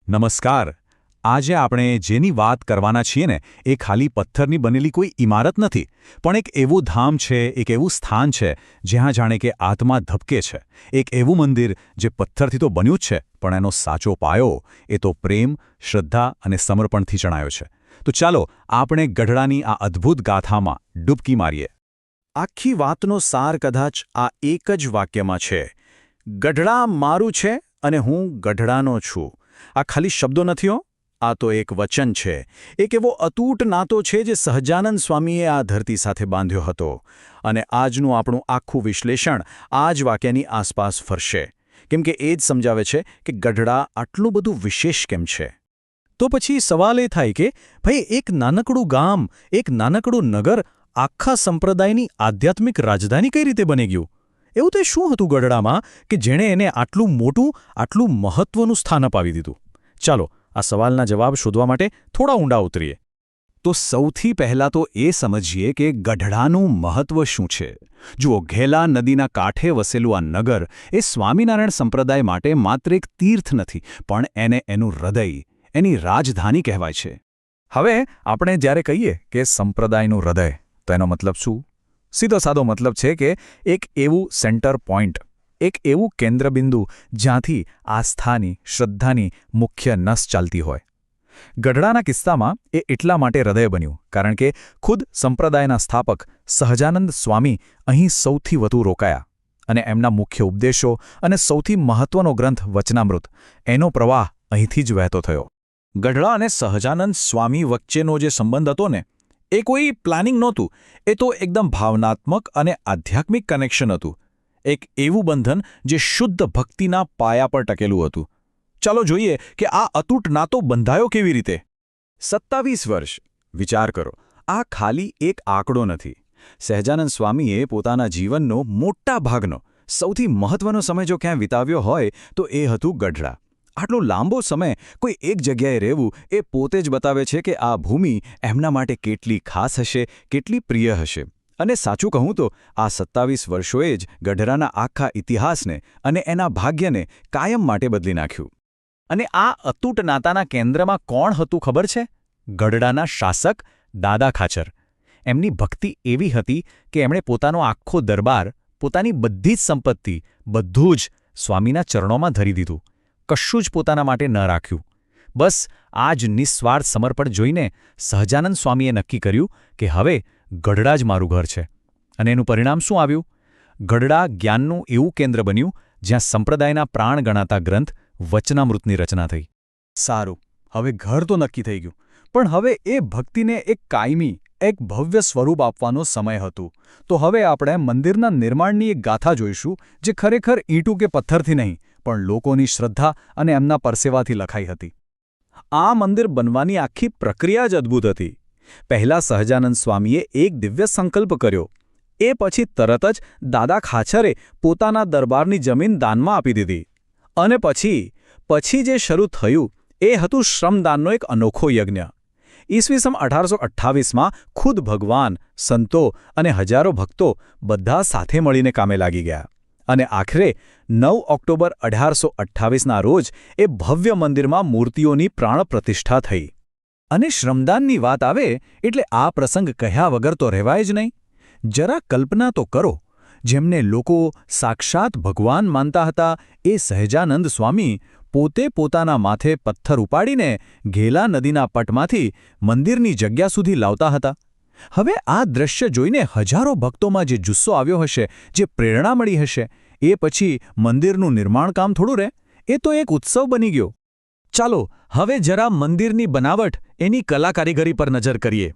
નમસ્કાર. આજે આપણે જેની વાત કરવાના છીએ ને એ ખાલી પથ્થરની બનેલી કોઈ ઇમારત નથી, પણ એક એવું ધામ છે, એક એવું સ્થાન છે જ્યાં જાણે કે આત્મા ધબકે છે. એક એવું મંદિર જે પથ્થરથી તો બન્યું જ છે, પણ એનો સાચો પાયો એ તો પ્રેમ, શ્રદ્ધા અને સમર્પણથી ચણાયો છે. તો ચાલો આપણે ગઢડાની આ અદ્ભુત ગાથામાં ડૂબકી મારીએ. આખી વાતનો સાર કદાચ આ એક જ વાક્યમાં છે: ગઢડા મારું છે અને હું ગઢડાનો છું. આ ખાલી શબ્દો નથી હો, આ તો એક વચન છે, એક એવો અતૂટ નાતો છે જે સહજાનંદ સ્વામીએ આ ધરતી સાથે બાંધ્યો હતો. અને આજનું આપણું આખું વિશ્લેષણ આ જ વાક્યની આસપાસ ફરશે, કેમ કે એ જ સમજાવે છે કે ગઢડા આટલું બધું વિશેષ કેમ છે. તો પછી સવાલ એ થાય કે ભાઈ, એક નાનકડું ગામ, એક નાનકડું નગર આખા સંપ્રદાયની આધ્યાત્મિક રાજધાની કઈ રીતે બની ગયું? એવું તે શું હતું ગઢડામાં કે જેણે એને આટલું મોટું, આટલું મહત્વનું સ્થાન અપાવી દીધું? ચાલો આ સવાલના જવાબ શોધવા માટે થોડા ઊંડા ઉતરીએ. તો સૌથી પહેલાં તો એ સમજીએ કે ગઢડાનું મહત્વ શું છે. જુઓ, ઘેલા નદીના કાંઠે વસેલું આ નગર એ સ્વામિનારાયણ સંપ્રદાય માટે માત્ર એક તીર્થ નથી, પણ એને એનું હૃદય, એની રાજધાની કહેવાય છે. હવે આપણે જ્યારે કહીએ કે સંપ્રદાયનું હૃદય, તો એનો મતલબ શું? સીધો સાદો મતલબ છે કે એક એવું સેન્ટર પોઈન્ટ, એક એવું કેન્દ્રબિંદુ જ્યાંથી આસ્થાની, શ્રદ્ધાની મુખ્ય નસ ચાલતી હોય. ગઢડાના કિસ્સામાં એ એટલા માટે હૃદય બન્યું કારણ કે ખુદ સંપ્રદાયના સ્થાપક સહજાનંદ સ્વામી અહીં સૌથી વધુ રોકાયા, અને એમના મુખ્ય ઉપદેશો અને સૌથી મહત્વનો ગ્રંથ વચનામૃત, એનો પ્રવાહ અહીંથી જ વહેતો થયો. ગઢડા અને સહજાનંદ સ્વામી વચ્ચેનો જે સંબંધ હતો ને, એ કોઈ પ્લાનિંગ નહોતું. એ તો એકદમ ભાવનાત્મક અને આધ્યાત્મિક કનેક્શન હતું. એક એવું બંધન જે શુદ્ધ ભક્તિના પાયા પર ટકેલું હતું. ચાલો જોઈએ કે આ અતૂટ નાતો બંધાયો કેવી રીતે. 27 વર્ષ, વિચાર કરો, આ ખાલી એક આંકડો નથી. સહજાનંદ સ્વામીએ પોતાના જીવનનો મોટા ભાગનો, સૌથી મહત્વનો સમય જો ક્યાંય વિતાવ્યો હોય તો એ હતું ગઢડા. આટલો લાંબો સમય કોઈ એક જગ્યાએ રહેવું એ પોતે જ બતાવે છે કે આ ભૂમિ એમના માટે કેટલી ખાસ હશે, કેટલી પ્રિય હશે. અને સાચું કહું તો આ 27 વર્ષોએ જ ગઢડાના આખા ઇતિહાસને અને એના ભાગ્યને કાયમ માટે બદલી નાખ્યું. અને આ અતૂટ નાતાના કેન્દ્રમાં કોણ હતું ખબર છે? ગઢડાના શાસક દાદા ખાચર. એમની ભક્તિ એવી હતી કે એમણે પોતાનો આખો દરબાર, પોતાની બધી જ સંપત્તિ, બધું જ સ્વામીના ચરણોમાં ધરી દીધું. કશું જ પોતાના માટે ન રાખ્યું. બસ આ જ નિસ્વાર્થ સમર્પણ જોઈને સહજાનંદ સ્વામીએ નક્કી કર્યું કે હવે ગઢડા જ મારું ઘર છે. અને એનું પરિણામ શું આવ્યું? ગઢડા જ્ઞાનનું એવું કેન્દ્ર બન્યું જ્યાં સંપ્રદાયના પ્રાણ ગણાતા ગ્રંથ વચનામૃતની રચના થઈ. સારું, હવે ઘર તો નક્કી થઈ ગયું, પણ હવે એ ભક્તિને એક કાયમી, એક ભવ્ય સ્વરૂપ આપવાનો સમય હતું. તો હવે આપણે મંદિરના નિર્માણની એક ગાથા જોઈશું, જે ખરેખર ઈંટું કે પથ્થરથી નહીં, પણ લોકોની શ્રદ્ધા અને એમના પરસેવાથી લખાઈ હતી. આ મંદિર બનવાની આખી પ્રક્રિયા જ અદ્ભુત હતી. પહેલા સહજાનંદ સ્વામીએ એક દિવ્ય સંકલ્પ કર્યો. એ પછી તરત જ દાદા ખાચરે પોતાના દરબારની જમીન દાનમાં આપી દીધી. અને પછી જે શરૂ થયું એ હતું શ્રમદાનનો એક અનોખો યજ્ઞ. ઈસવીસન 1828માં ખુદ ભગવાન, સંતો અને હજારો ભક્તો બધા સાથે મળીને કામે લાગી ગયા. અને આખરે 9 ઓક્ટોબર 1828ના રોજ એ ભવ્ય મંદિરમાં મૂર્તિઓની પ્રાણ પ્રતિષ્ઠા થઈ. અને શ્રમદાનની વાત આવે એટલે આ પ્રસંગ કહ્યા વગર તો રહેવાય જ નહીં. જરા કલ્પના તો કરો, જેમને લોકો સાક્ષાત ભગવાન માનતા હતા એ સહજાનંદ સ્વામી પોતે પોતાના માથે પથ્થર ઉપાડીને ઘેલા નદીના પટમાંથી મંદિરની જગ્યા સુધી લાવતા હતા. હવે આ દ્રશ્ય જોઈને હજારો ભક્તોમાં જે જુસ્સો આવ્યો હશે, જે પ્રેરણા મળી હશે, એ પછી મંદિરનું નિર્માણ કામ થોડું રહે, એ તો એક ઉત્સવ બની ગયો. ચાલો હવે જરા મંદિરની બનાવટ, એની કલા કારીગરી પર નજર કરીએ.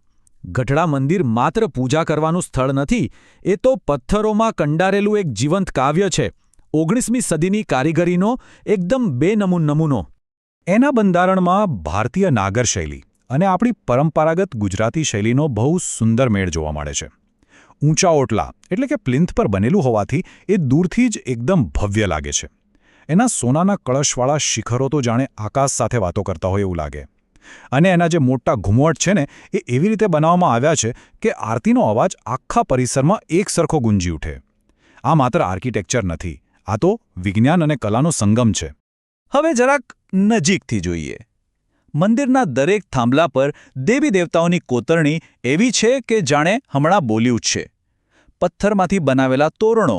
ગઢડા મંદિર માત્ર પૂજા કરવાનું સ્થળ નથી, એ તો પથ્થરોમાં કંડારેલું એક જીવંત કાવ્ય છે. 19મી સદીની કારીગરીનો એકદમ બેનમૂન નમૂનો. એના બંધારણમાં ભારતીય નાગર શૈલી અને આપણી પરંપરાગત ગુજરાતી શૈલીનો બહુ સુંદર મેળ જોવા મળે છે. ઊંચા ઓટલા એટલે કે પ્લિન્થ પર બનેલું હોવાથી એ દૂરથી જ એકદમ ભવ્ય લાગે છે. એના સોનાના કળશવાળા શિખરો તો જાણે આકાશ સાથે વાતો કરતા હોય એવું લાગે. અને એના જે મોટા ઘુમટ છે ને, એ એવી રીતે બનાવવામાં આવ્યા છે કે આરતીનો અવાજ આખા પરિસરમાં એક સરખો ગુંજી ઉઠે. આ માત્ર આર્કિટેક્ચર નથી, આ તો વિજ્ઞાન અને કલાનો સંગમ છે. હવે જરાક નજીકથી જોઈએ. મંદિરના દરેક થાંભલા પર દેવી દેવતાઓની કોતરણી એવી છે કે જાણે હમણાં બોલી ઉઠશે. પથ્થરમાંથી બનાવેલા તોરણો,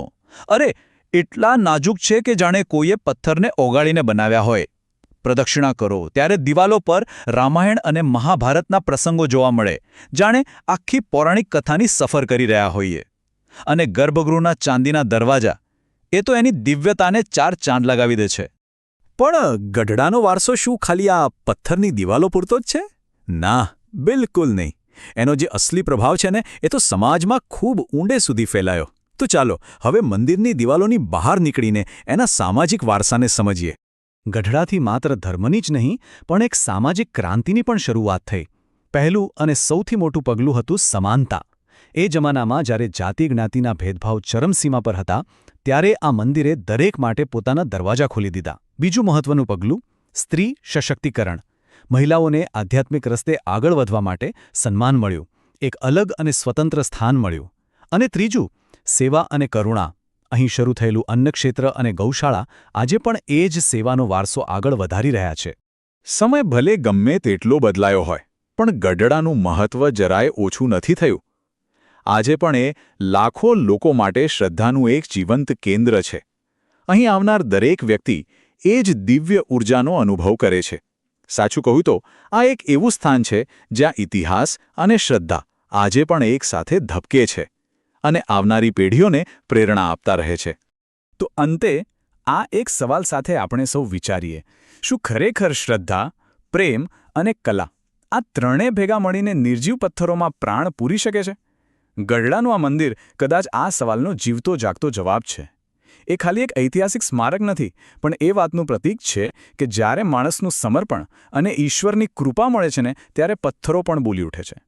અરે એટલા નાજુક છે કે જાણે કોઈએ પથ્થરને ઓગાળીને બનાવ્યા હોય. પ્રદક્ષિણા કરો ત્યારે દિવાલો પર રામાયણ અને મહાભારતના પ્રસંગો જોવા મળે, જાણે આખી પૌરાણિક કથાની સફર કરી રહ્યા હોઈએ. અને ગર્ભગૃહના ચાંદીના દરવાજા, એ તો એની દિવ્યતાને 4 ચાંદ લગાવી દે છે. પણ ગઢડાનો વારસો શું ખાલી આ પથ્થરની દિવાલો પૂરતો જ છે? ના, બિલકુલ નહીં. એનો જે અસલી પ્રભાવ છે ને, એ તો સમાજમાં ખૂબ ઊંડે સુધી ફેલાયો. તો ચાલો હવે મંદિરની દિવાલોની બહાર નીકળીને એના સામાજિક વારસાને સમજીએ. ગઢડાથી માત્ર ધર્મની જ નહીં, પણ એક સામાજિક ક્રાંતિની પણ શરૂઆત થઈ. પહેલું અને સૌથી મોટું પગલું હતું સમાનતા. એ જમાનામાં જ્યારે જાતિ જ્ઞાતિના ભેદભાવ ચરમસીમા પર હતા, ત્યારે આ મંદિરે દરેક માટે પોતાના દરવાજા ખોલી દીધા. બીજું મહત્વનું પગલું સ્ત્રી સશક્તિકરણ. મહિલાઓને આધ્યાત્મિક રસ્તે આગળ વધવા માટે સન્માન મળ્યું, એક અલગ અને સ્વતંત્ર સ્થાન મળ્યું. અને ત્રીજું સેવા અને કરુણા. અહીં શરૂ થયેલું અન્નક્ષેત્ર અને ગૌશાળા આજે પણ એ જ સેવાનો વારસો આગળ વધારી રહ્યા છે. સમય ભલે ગમે તેટલો બદલાયો હોય, પણ ગઢડાનું મહત્વ જરાય ઓછું નથી થયું. આજે પણ એ લાખો લોકો માટે શ્રદ્ધાનું એક જીવંત કેન્દ્ર છે. અહીં આવનાર દરેક વ્યક્તિ એ જ દિવ્ય ઊર્જાનો અનુભવ કરે છે. સાચું કહું તો આ એક એવું સ્થાન છે જ્યાં ઇતિહાસ અને શ્રદ્ધા આજે પણ એક સાથે ધબકે છે અને આવનારી પેઢીઓને પ્રેરણા આપતા રહે છે. તો અંતે આ એક સવાલ સાથે આપણે સૌ વિચારીએ, શું ખરેખર શ્રદ્ધા, પ્રેમ અને કલા આ ત્રણેય ભેગા મળીને નિર્જીવ પથ્થરોમાં પ્રાણ પૂરી શકે છે? ગઢડાનું આ મંદિર કદાચ આ સવાલનો જીવતો જાગતો જવાબ છે. એ ખાલી એક ઐતિહાસિક સ્મારક નથી, પણ એ વાતનું પ્રતીક છે કે જ્યારે માણસનું સમર્પણ અને ઈશ્વરની કૃપા મળે છે ને, ત્યારે પથ્થરો પણ બોલી ઉઠે છે.